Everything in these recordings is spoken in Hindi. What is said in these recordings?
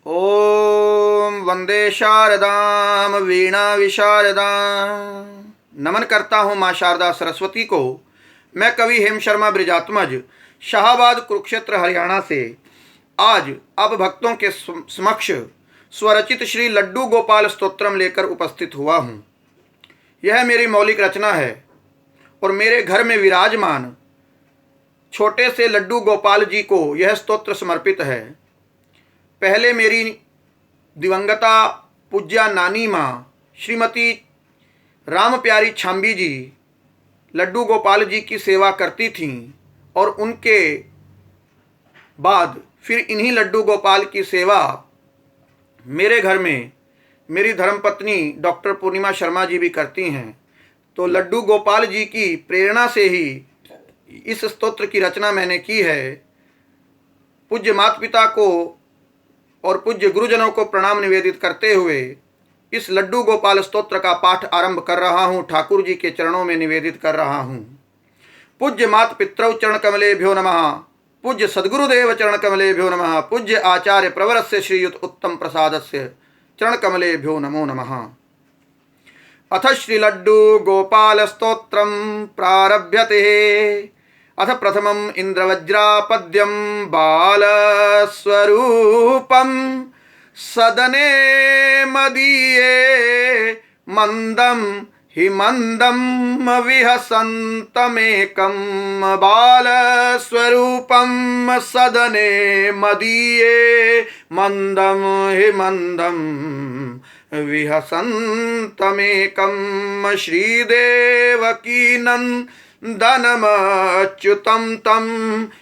ओम वंदे शारदाम वीणा विशारदाम। नमन करता हूँ माँ शारदा सरस्वती को। मैं कवि हेम शर्मा ब्रिजात्मज शाहाबाद कुरुक्षेत्र हरियाणा से आज आप भक्तों के समक्ष स्वरचित श्री लड्डू गोपाल स्तोत्रम लेकर उपस्थित हुआ हूँ। यह मेरी मौलिक रचना है और मेरे घर में विराजमान छोटे से लड्डू गोपाल जी को यह स्तोत्र समर्पित है। पहले मेरी दिवंगता पूज्या नानी माँ श्रीमती राम प्यारी छाम्बी जी लड्डू गोपाल जी की सेवा करती थीं और उनके बाद फिर इन्हीं लड्डू गोपाल की सेवा मेरे घर में मेरी धर्मपत्नी डॉक्टर पूर्णिमा शर्मा जी भी करती हैं। तो लड्डू गोपाल जी की प्रेरणा से ही इस स्तोत्र की रचना मैंने की है। पूज्य माता पिता को और पूज्य गुरुजनों को प्रणाम निवेदित करते हुए इस लड्डू गोपाल स्तोत्र का पाठ आरंभ कर रहा हूँ। ठाकुर जी के चरणों में निवेदित कर रहा हूँ। पूज्य मात पितरौ चरण कमलेभ्यो नमः। पूज्य सद्गुरुदेव चरण कमलेभ्यो नमः। पूज्य आचार्य प्रवरस्य श्रीयुत उत्तम प्रसादस्य चरण कमलेभ्यो नमो नमः। अथ श्री लड्डू गोपाल स्तोत्रम प्रारभ्यते। अथ प्रथमं इंद्रवज्रापद्यं बालस्वरूपं सदने मदीये मंदं हि मंदं विहसन्तमेकं बालस्वरूपं सदने मदीये मंदं हि मंदं विहसन्तमेकं श्रीदेवकीनन्दनमच्युतं तं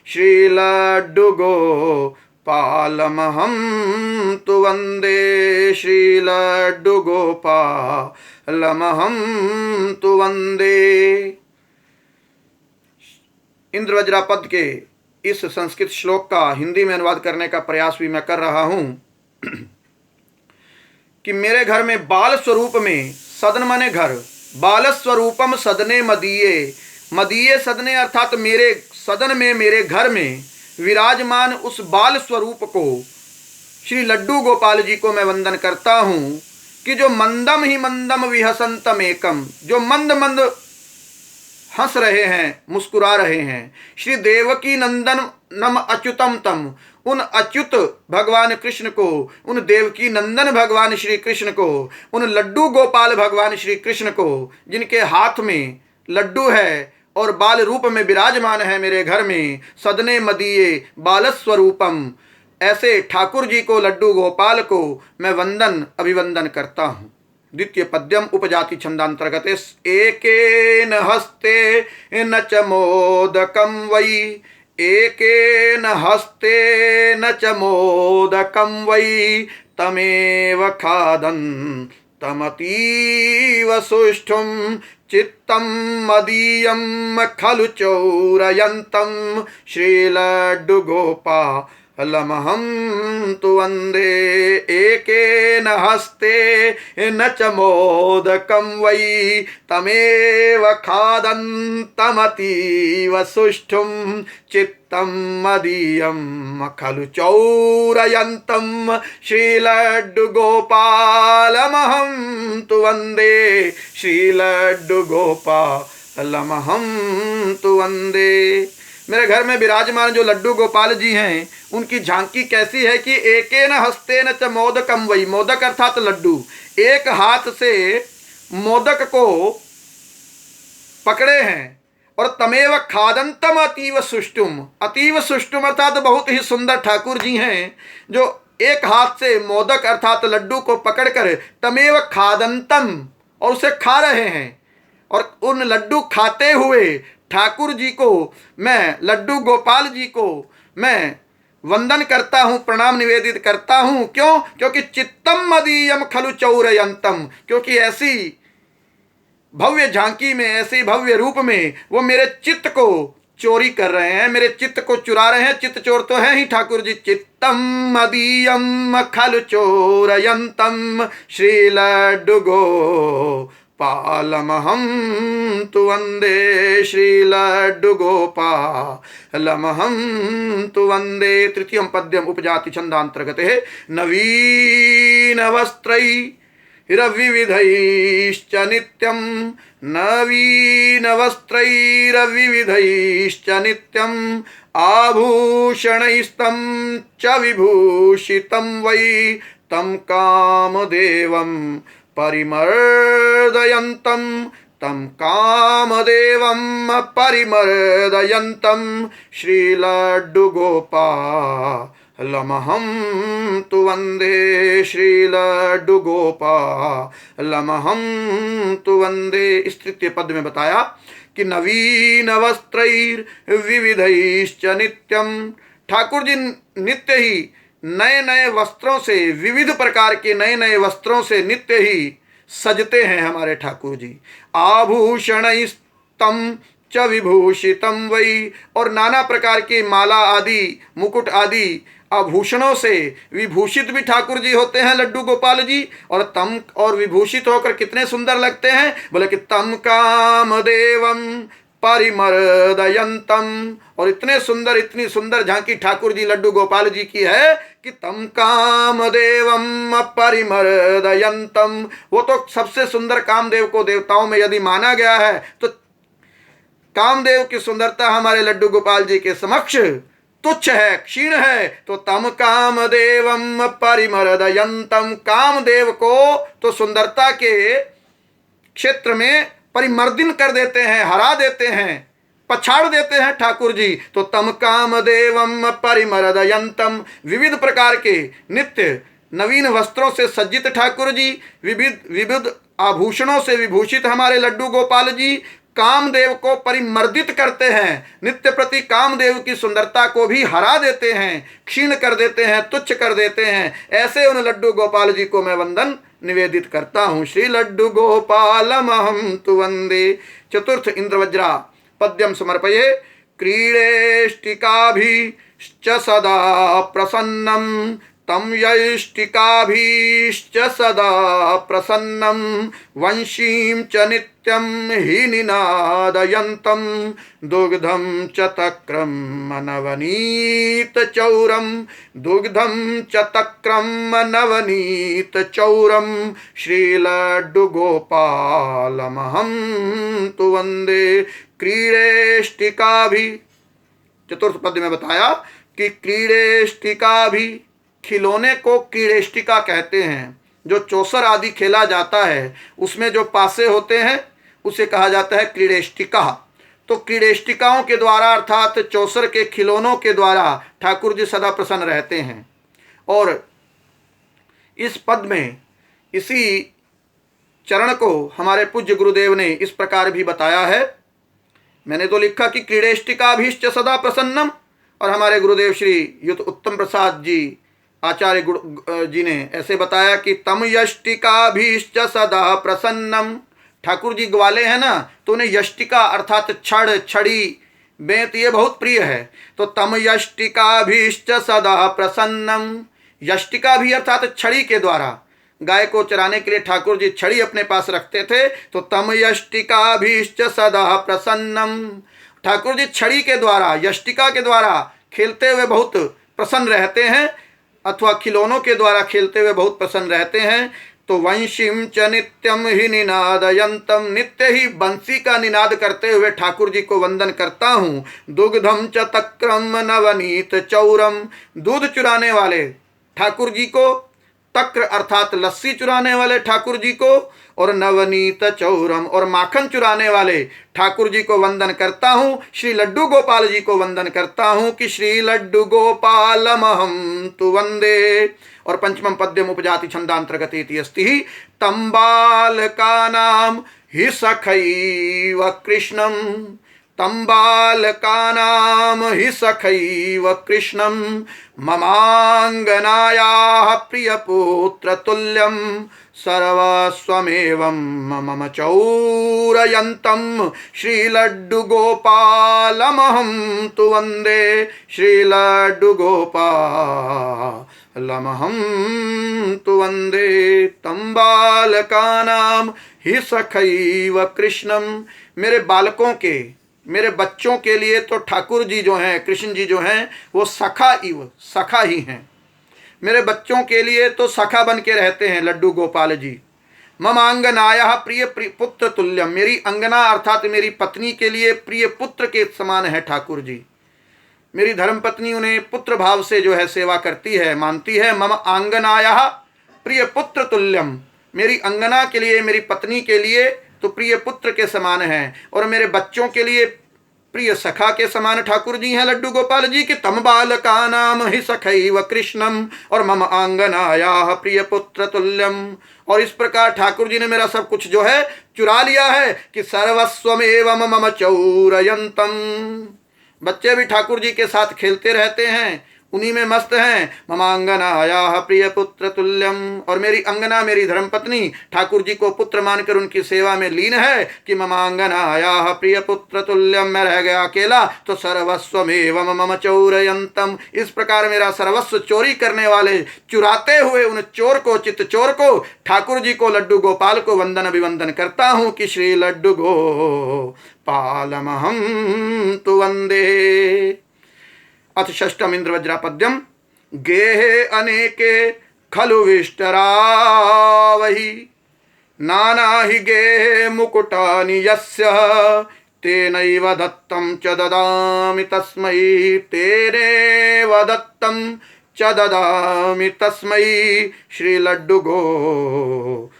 श्रीलड्डुगोपालमहं तु वन्दे। श्रीलड्डुगोपालमहं तु वन्दे। इंद्रवज्रा पद के इस संस्कृत श्लोक का हिंदी में अनुवाद करने का प्रयास भी मैं कर रहा हूँ कि मेरे घर में बाल स्वरूप में, सदन माने घर, बाल स्वरूपम सदने मदीये, मदीये सदने अर्थात मेरे सदन में, मेरे घर में विराजमान उस बाल स्वरूप को श्री लड्डू गोपाल जी को मैं वंदन करता हूँ कि जो मंदम ही मंदम विहसंतम एकम, जो मंद मंद हंस रहे हैं, मुस्कुरा रहे हैं। श्री देवकी नंदन नम अच्युतम तम, उन अच्युत भगवान कृष्ण को, उन देवकी नंदन भगवान श्री कृष्ण को, उन लड्डू गोपाल भगवान श्री कृष्ण को जिनके हाथ में लड्डू है और बाल रूप में विराजमान है मेरे घर में। सदने मदीये बाल स्वरूपम, ऐसे ठाकुर जी को, लड्डू गोपाल को मैं वंदन अभिवंदन करता हूँ। द्वितीय पद्यम उपजाति छंदांतर्गत। एकेन हस्ते न च मोदकं वै, एकेन हस्ते न च मोदकं वै, तमेव खादन्तमतीव सुष्ठुं चित्तं मदीयं खलु चौरयन्तं श्रीलड्डुगोपालमहं तु वन्दे। एकेन हस्ते न च मोदकं वै, तमेव खादन्तमतीव सुष्ठुं चित्तं मदीयं खलु चौरयन्तं श्रीलड्डुगोपालमहं तु वन्दे। श्रीलड्डुगोपालमहं तु वन्दे। मेरे घर में विराजमान जो लड्डू गोपाल जी हैं उनकी झांकी कैसी है कि एकेन हस्तेन च मोदकं वै, मोदक अर्थात लड्डू, एक हाथ से मोदक को पकड़े हैं और तमेव खादंतम अतीव सुष्टुम, अतीव सुष्टुम अर्थात बहुत ही सुंदर ठाकुर जी हैं जो एक हाथ से मोदक अर्थात लड्डू को पकड़कर तमेव खादंतम और उसे खा रहे हैं। और उन लड्डू खाते हुए ठाकुर जी को मैं, लड्डू गोपाल जी को मैं वंदन करता हूँ, प्रणाम निवेदित करता हूँ। क्यों? क्योंकि चित्तम मदीयम खलु चौरयंतम, क्योंकि ऐसी भव्य झांकी में, ऐसी भव्य रूप में वो मेरे चित्त को चोरी कर रहे हैं, मेरे चित्त को चुरा रहे हैं। चित्त चोर तो हैं ही ठाकुर जी। चित्तम मदीयम खलु चोरयंतम श्रीलड्डुगोपालमहं पालमहं तु वन्दे श्रीलड्डुगोपालमहं तु वन्दे। तृतीयं पद्यम् उपजाति छन्दान्तर्गते। नवीनवस्त्रैरविविधैश्च नित्यं नवीनवस्त्रैरविविधैश्च नित्यम् आभूषणैस्तं च विभूषितं वै तं कामदेवं परिमर्दयन्तं तं कामदेवं परिमर्दयन्तं श्रीलड्डुगोपालमहं तु वन्दे श्रीलड्डुगोपालमहं तु वन्दे। इस तृतीय पद में बताया कि नवीन वस्त्रैर्विविधैश्च नित्यम, ठाकुर जी नित्य ही नए नए वस्त्रों से, विविध प्रकार के नए नए वस्त्रों से नित्य ही सजते हैं हमारे ठाकुर जी। आभूषणैस्तं च विभूषितं वै, और नाना प्रकार के माला आदि, मुकुट आदि आभूषणों से विभूषित भी ठाकुर जी होते हैं लड्डू गोपाल जी। और तम और विभूषित होकर कितने सुंदर लगते हैं, बोले कि तम कामदेवम परिमर्दयंतम, और इतने सुंदर, इतनी सुंदर झांकी ठाकुर जी लड्डू गोपाल जी की है कि तम कामदेवम परिमर्दयंतम। वो तो सबसे सुंदर कामदेव को देवताओं में यदि माना गया है तो कामदेव की सुंदरता हमारे लड्डू गोपाल जी के समक्ष तुच्छ है, क्षीण है। तो तम कामदेवम परिमर्दयंतम, कामदेव को तो सुंदरता के क्षेत्र में परिमर्दिन कर देते हैं, हरा देते हैं, पछाड़ देते हैं ठाकुर जी। तो तम कामदेवम परिमर्दयंतम, विविध प्रकार के नित्य नवीन वस्त्रों से सज्जित ठाकुर जी, विविध आभूषणों से विभूषित हमारे लड्डू गोपाल जी कामदेव को परिमर्दित करते हैं, नित्य प्रति कामदेव की सुंदरता को भी हरा देते हैं, क्षीण कर देते हैं, तुच्छ कर देते हैं। ऐसे उन लड्डू गोपाल जी को मैं वंदन निवेदित करता हूँ। श्री लड्डू गोपालमहं तु वन्दे। चतुर्थ इंद्रवज्रा पद्यम समर्पये। क्रीडेष्टिकाभिश्च सदा प्रसन्नं तं यष्टिकाभिश्च सदा प्रसन्नं वंशीं च नित्यं हि निनादयन्तं दुग्धं च तक्रं नवनीतचौरं दुग्धं च तक्रं नवनीतचौरं श्रीलड्डुगोपालमहं तु वन्दे। क्रीडेष्टिकाभि, चतुर्थ पद में बताया कि क्रीडेष्टिकाभि, खिलौने को क्रीडेष्टिका कहते हैं। जो चौसर आदि खेला जाता है उसमें जो पासे होते हैं उसे कहा जाता है क्रीडेष्टिका। तो क्रीडेष्टिकाओं के द्वारा अर्थात चौसर के खिलौनों के द्वारा ठाकुर जी सदा प्रसन्न रहते हैं। और इस पद में इसी चरण को हमारे पूज्य गुरुदेव ने इस प्रकार भी बताया है। मैंने तो लिखा कि क्रीडेष्टिकाभीश्च सदा प्रसन्नम, और हमारे गुरुदेव श्री युत उत्तम प्रसाद जी आचार्य जी ने ऐसे बताया कि तम यष्टिकाभीश्च सदा प्रसन्नम। ठाकुर जी ग्वाले हैं ना, तो उन्हें यष्टिका अर्थात छड़, छड़ी, बेंत ये बहुत प्रिय है। तो तम यष्टिकाभीश्च सदा प्रसन्नम, यष्टिका भी अर्थात छड़ी के द्वारा, गाय को चराने के लिए ठाकुर जी छड़ी अपने पास रखते थे। तो तम यष्टिकाभीश्च सदा प्रसन्नम, ठाकुर जी छड़ी के द्वारा, यष्टिका के द्वारा खेलते हुए बहुत प्रसन्न रहते हैं, अथवा खिलौनों के द्वारा खेलते हुए बहुत प्रसन्न रहते हैं। तो वंशीम च नित्यम ही निनादयंतम, नित्य ही बंसी का निनाद करते हुए ठाकुर जी को वंदन करता हूँ। दुग्धम च तक्रम नवनीत चौरम, दूध चुराने वाले ठाकुर जी को, तक्र अर्थात लस्सी चुराने वाले ठाकुर जी को, और नवनीत चौरम और माखन चुराने वाले ठाकुर जी को वंदन करता हूँ। श्री लड्डू गोपाल जी को वंदन करता हूँ कि श्री लड्डू गोपालमहं तु वन्दे। और पंचमं पद्यम उपजाति छंदांतर्गत इति अस्ति। तं बालकानां हि सखैव कृष्णं, तं बालकानां हि सखैव कृष्णं ममांगनायाः प्रियपुत्रतुल्यं सर्वस्वमेवं मम चौरयन्तं श्रीलड्डुगोपालमहं तु वन्दे। श्रीलड्डुगोपालमहं तु वंदे तं बालकानां हि सखैव कृष्णम। मेरे बालकों के, मेरे बच्चों के लिए तो ठाकुर जी जो हैं, कृष्ण जी जो हैं, वो सखा सखा ही हैं। मेरे बच्चों के लिए तो सखा बन के रहते हैं लड्डू गोपाल जी। मम अंगनाया प्रिय पुत्र तुल्यम, मेरी अंगना अर्थात मेरी पत्नी के लिए प्रिय पुत्र के समान है ठाकुर जी। मेरी धर्म पत्नी उन्हें पुत्र भाव से जो है सेवा करती है, मानती है। मम आंगनाया प्रिय पुत्र तुल्यम, मेरी अंगना के लिए, मेरी पत्नी के लिए तो प्रिय पुत्र के समान है, और मेरे बच्चों के लिए प्रिय सखा के समान ठाकुर जी हैं लड्डू गोपाल जी के। तम बालका नाम ही सखैव कृष्णम और मम आंगनाया प्रिय पुत्र तुल्यम। और इस प्रकार ठाकुर जी ने मेरा सब कुछ जो है चुरा लिया है कि सर्वस्वमेव मम चौरयंतम। बच्चे भी ठाकुर जी के साथ खेलते रहते हैं, उन्हीं में मस्त हैं। ममांगनाया प्रिय पुत्र तुल्यम, और मेरी अंगना, मेरी धर्मपत्नी ठाकुर जी को पुत्र मानकर उनकी सेवा में लीन है कि ममांगनाया प्रिय पुत्र तुल्यम। मैं रह गया अकेला तो सर्वस्वमेव मम चौरयंतम। इस प्रकार मेरा सर्वस्व चोरी करने वाले, चुराते हुए उन चोर को, चित्त चोर को, ठाकुर जी को, लड्डू गोपाल को वंदन अभिवंदन करता हूँ कि श्री लड्डू गोपालमहं तु वंदे। अथ षष्ठम इंद्रवज्रापद्यम। गेहे अनेके खलु विष्टरावहि नाना हि गेहे मुकुटानि यस्य तेनैव दत्तं च ददामि तस्मै। तेनैव दत्तं च ददामि तस्मै श्री लड्डू गोपालमहं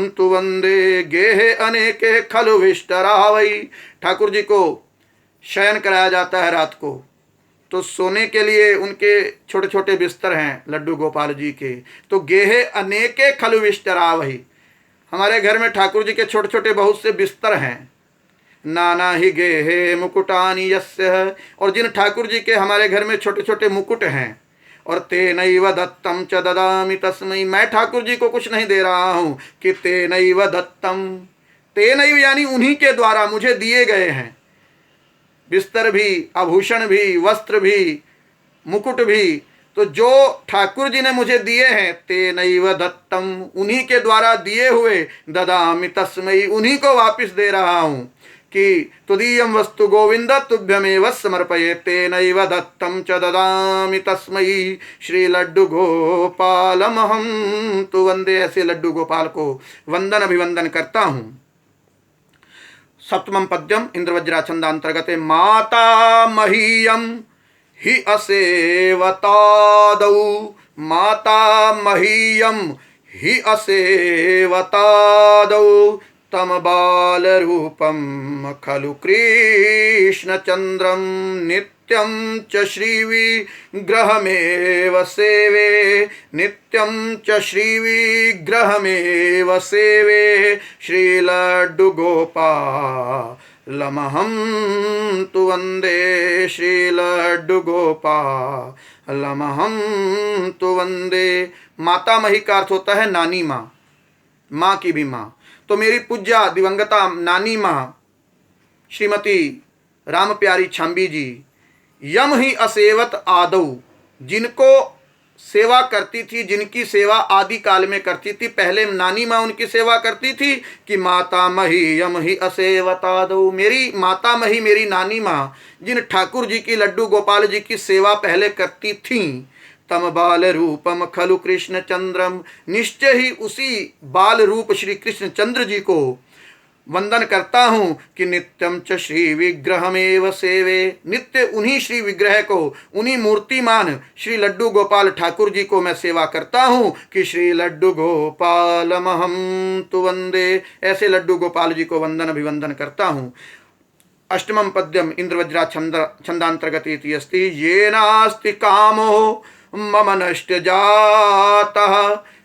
तु वंदे। गेहे अनेके खलु विष्टरावहि, ठाकुर जी को शयन कराया जाता है रात को, तो सोने के लिए उनके छोटे छोटे बिस्तर हैं लड्डू गोपाल जी के। तो गेहे अनेके खलु विष्टरावहि, हमारे घर में ठाकुर जी के छोटे छोटे बहुत से बिस्तर हैं। नाना ही गेहे मुकुटानि यस्य, और जिन ठाकुर जी के हमारे घर में छोटे छोटे मुकुट हैं। और तेनैव दत्तम च ददामि तस्मै, मैं ठाकुर जी को कुछ नहीं दे रहा हूँ कि तेनैव दत्तम, तेनैव यानी उन्हीं के द्वारा मुझे दिए गए हैं। बिस्तर भी, आभूषण भी, वस्त्र भी, मुकुट भी, तो जो ठाकुर जी ने मुझे दिए हैं, तेनैव दत्तम, उन्हीं के द्वारा दिए हुए, ददामि तस्मै, उन्हीं को वापस दे रहा हूँ कि तुदीयम वस्तु गोविंद तुभ्यमेव समर्पये। तेनैव दत्तम च ददामि तस्मै श्री लड्डू गोपालमहं तु वंदे। ऐसे लड्डू गोपाल को वंदन अभिवंदन करता हूँ। सप्तमं पद्यम इंद्रवज्रा छंदांतर्गते। माता महीयम हि असेवतादौ, माता महीयम हि असेवतादौ तम बालरूपम खलु कृष्णचंद्रम नित्यं च श्रीविग्रहमेव सेवे, नित्यं च श्रीविग्रहमेव सेवे श्री लड्डू गोपालमहं तु वंदे। श्री लड्डू गोपालमहं तु वंदे। माता मही का अर्थ होता है नानी माँ, माँ की भी माँ। तो मेरी पूज्या दिवंगता नानी माँ श्रीमती राम प्यारी छाम्बी जी, यम ही असेवत आदौ, जिनको सेवा करती थी, जिनकी सेवा आदि काल में करती थी, पहले नानी माँ उनकी सेवा करती थी कि माता मही यम ही असेवत आदौ, मेरी माता मही, मेरी नानी माँ जिन ठाकुर जी की, लड्डू गोपाल जी की सेवा पहले करती थी। तम बाल रूपम खलु कृष्ण चंद्रम, निश्चय ही उसी बाल रूप श्री कृष्ण चंद्र जी को वंदन करता हूँ कि नित्यम च श्री विग्रहमेव सेवे, नित्य उन्हीं श्री विग्रह को, उन्हीं मूर्तिमान श्री लड्डू गोपाल ठाकुर जी को मैं सेवा करता हूँ कि श्री लड्डू गोपालमहं तु वंदे। ऐसे लड्डू गोपाल जी को वंदन अभिवंदन करता हूँ। अष्टमं पद्यम इंद्रवज्रा छंदांतर्गते इति अस्ति। येनास्ति कामो मम नष्ट जातः,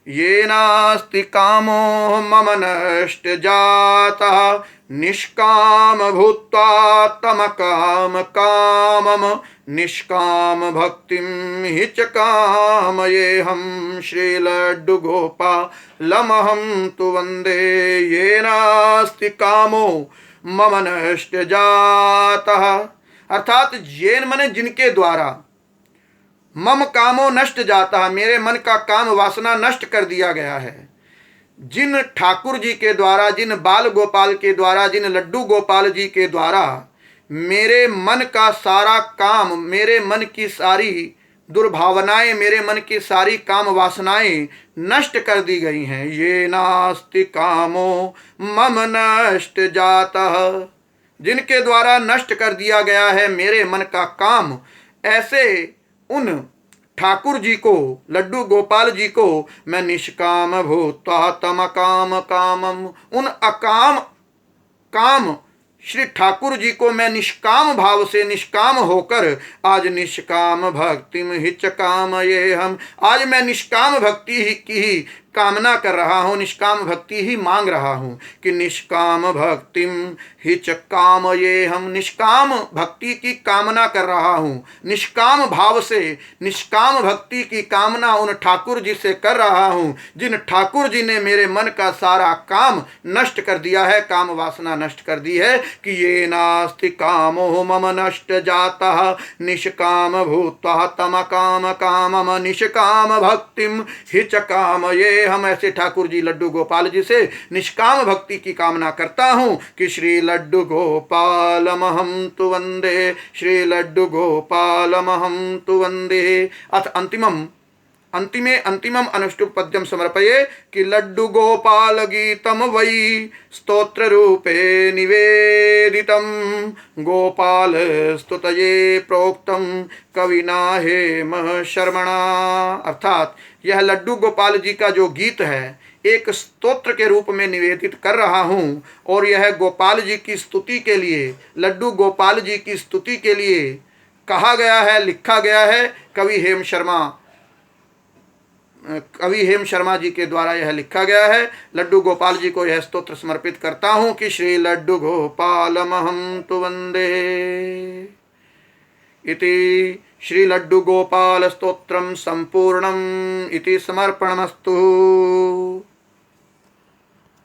येनास्ति कामो मम नष्ट जातः निष्काम भूत्वा तम काम कामम निष्काम भक्तिम हि च कामयेऽहं श्री लड्डू गोपालमहं तु वंदे। येनास्ति कामो मम नष्ट जातः, अर्थात येन मने जिनके द्वारा, मम कामो नष्ट जाता, मेरे मन का काम वासना नष्ट कर दिया गया है। जिन ठाकुर जी के द्वारा, जिन बाल गोपाल के द्वारा, जिन लड्डू गोपाल जी के द्वारा मेरे मन का सारा काम, मेरे मन की सारी दुर्भावनाएं, मेरे मन की सारी काम वासनाएं नष्ट कर दी गई हैं। ये नास्ति कामो मम नष्ट जाता, जिनके द्वारा नष्ट कर दिया गया है मेरे मन का काम, ऐसे उन ठाकुर जी को, लड्डू गोपाल जी को मैं निष्काम भूत्वा तम काम कामम, उन अकाम काम श्री ठाकुर जी को मैं निष्काम भाव से, निष्काम होकर आज निष्काम भक्ति में हिच काम ये हम, आज मैं निष्काम भक्ति की ही कामना कर रहा हूँ, निष्काम भक्ति ही मांग रहा हूँ कि निष्काम भक्तिम हिच काम ये हम, निष्काम भक्ति की कामना कर रहा हूँ, निष्काम भाव से निष्काम भक्ति की कामना उन ठाकुर जी से कर रहा हूँ जिन ठाकुर जी ने मेरे मन का सारा काम नष्ट कर दिया है, काम वासना नष्ट कर दी है कि ये नास्ति कामो मम नष्ट जाता निष्काम भूत्वा तम काम कामम निष्काम भक्तिम हिच काम ये हम। ऐसे ठाकुर जी लड्डू गोपाल जी से निष्काम भक्ति की कामना करता हूँ कि श्री लड्डू गोपालमहं तु वंदे, श्री लड्डू गोपालमहं तु वंदे। अथ अंतिमम अनुष्टुप पद्यम समर्पये कि लड्डू गोपाल गीतम वै स्तोत्र रूपे निवेदितम गोपाल स्तुतये प्रोक्तम कविना हेम शर्मणा। अर्थात यह लड्डू गोपाल जी का जो गीत है एक स्तोत्र के रूप में निवेदित कर रहा हूँ, और यह गोपाल जी की स्तुति के लिए, लड्डू गोपाल जी की स्तुति के लिए कहा गया है, लिखा गया है। कवि हेम शर्मा जी के द्वारा यह लिखा गया है। लड्डू गोपाल जी को यह स्तोत्र समर्पित करता हूँ कि श्री लड्डू गोपालमहं तु वंदे इति श्री लड्डू गोपाल स्तोत्रम संपूर्णम इति समर्पणमस्तु।